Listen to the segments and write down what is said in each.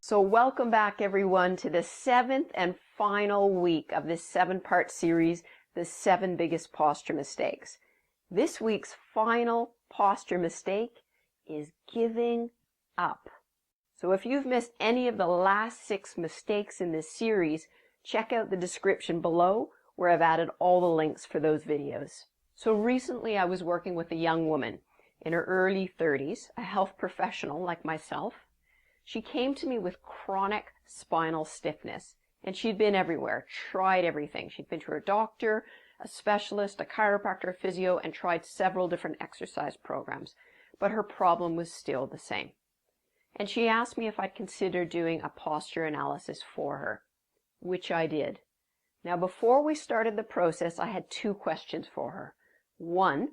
So welcome back everyone to the 7th and final week of this 7-part series, the 7 biggest posture mistakes. This week's final posture mistake is giving up. So if you've missed any of the last 6 mistakes in this series, check out the description below where I've added all the links for those videos. So recently I was working with a young woman in her early 30s, a health professional like myself. She came to me with chronic spinal stiffness, and she'd been everywhere, tried everything. She'd been to her doctor, a specialist, a chiropractor, a physio, and tried several different exercise programs, but her problem was still the same. And she asked me if I'd consider doing a posture analysis for her, which I did. Now, before we started the process, I had 2 questions for her. 1,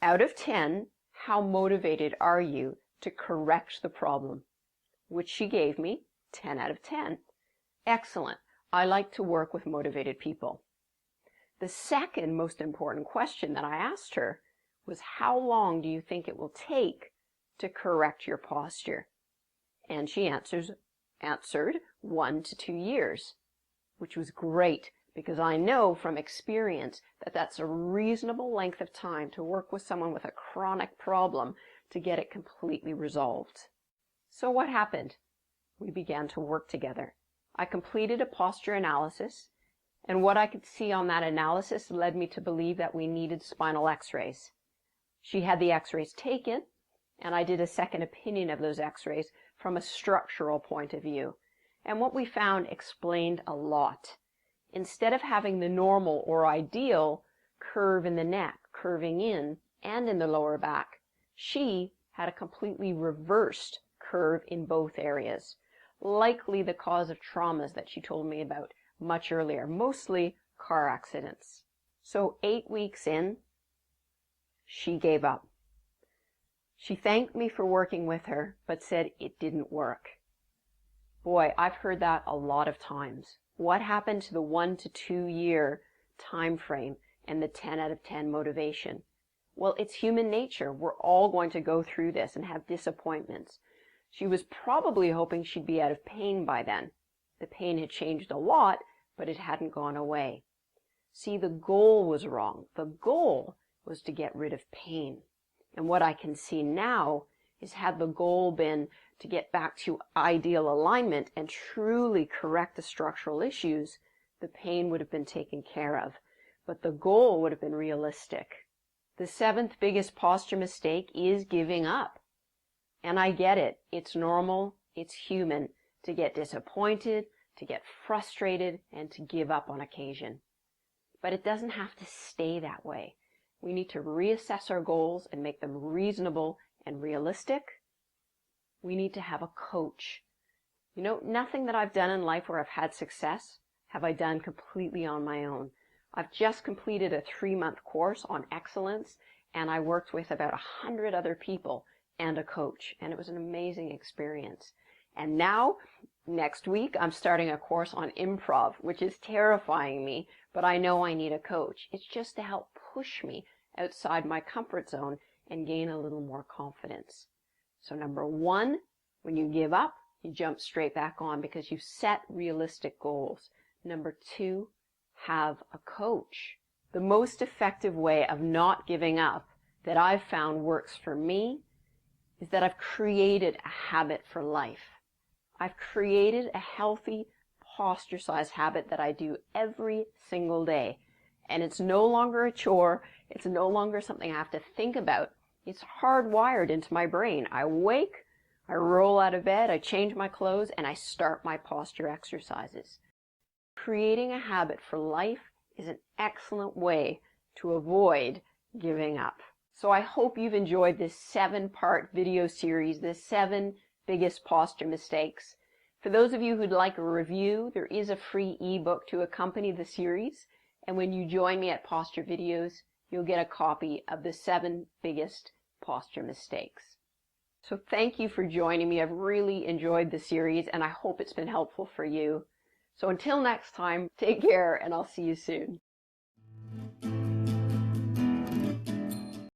out of 10, how motivated are you to correct the problem? Which she gave me 10 out of 10. Excellent. I like to work with motivated people. The second most important question that I asked her was, how long do you think it will take to correct your posture? And she answered 1 to 2 years, which was great because I know from experience that that's a reasonable length of time to work with someone with a chronic problem to get it completely resolved. So what happened? We began to work together. I completed a posture analysis, and what I could see on that analysis led me to believe that we needed spinal x-rays. She had the x-rays taken, and I did a second opinion of those x-rays from a structural point of view. And what we found explained a lot. Instead of having the normal or ideal curve in the neck, curving in and in the lower back, she had a completely reversed curve in both areas, likely the cause of traumas that she told me about much earlier, mostly car accidents. So 8 weeks in, she gave up. She thanked me for working with her, but said it didn't work. Boy, I've heard that a lot of times. What happened to the 1 to 2 year time frame and the 10 out of 10 motivation? Well, it's human nature. We're all going to go through this and have disappointments. She was probably hoping she'd be out of pain by then. The pain had changed a lot, but it hadn't gone away. See, the goal was wrong. The goal was to get rid of pain. And what I can see now is, had the goal been to get back to ideal alignment and truly correct the structural issues, the pain would have been taken care of. But the goal would have been realistic. The 7th biggest posture mistake is giving up. And I get it. It's normal, it's human to get disappointed, to get frustrated, and to give up on occasion. But it doesn't have to stay that way. We need to reassess our goals and make them reasonable and realistic. We need to have a coach. You know, nothing that I've done in life where I've had success have I done completely on my own. I've just completed a 3-month course on excellence, and I worked with about 100 other people and a coach, and it was an amazing experience. And now, next week, I'm starting a course on improv, which is terrifying me, but I know I need a coach. It's just to help push me outside my comfort zone and gain a little more confidence. So number 1, when you give up, you jump straight back on because you set realistic goals. Number 2, have a coach. The most effective way of not giving up that I've found works for me is that I've created a habit for life. I've created a healthy posture size habit that I do every single day. And it's no longer a chore. It's no longer something I have to think about. It's hardwired into my brain. I wake, I roll out of bed, I change my clothes, and I start my posture exercises. Creating a habit for life is an excellent way to avoid giving up. So I hope you've enjoyed this 7-part video series, the 7 biggest posture mistakes. For those of you who'd like a review, there is a free ebook to accompany the series. And when you join me at Posture Videos, you'll get a copy of the 7 biggest posture mistakes. So thank you for joining me. I've really enjoyed the series, and I hope it's been helpful for you. So until next time, take care, and I'll see you soon.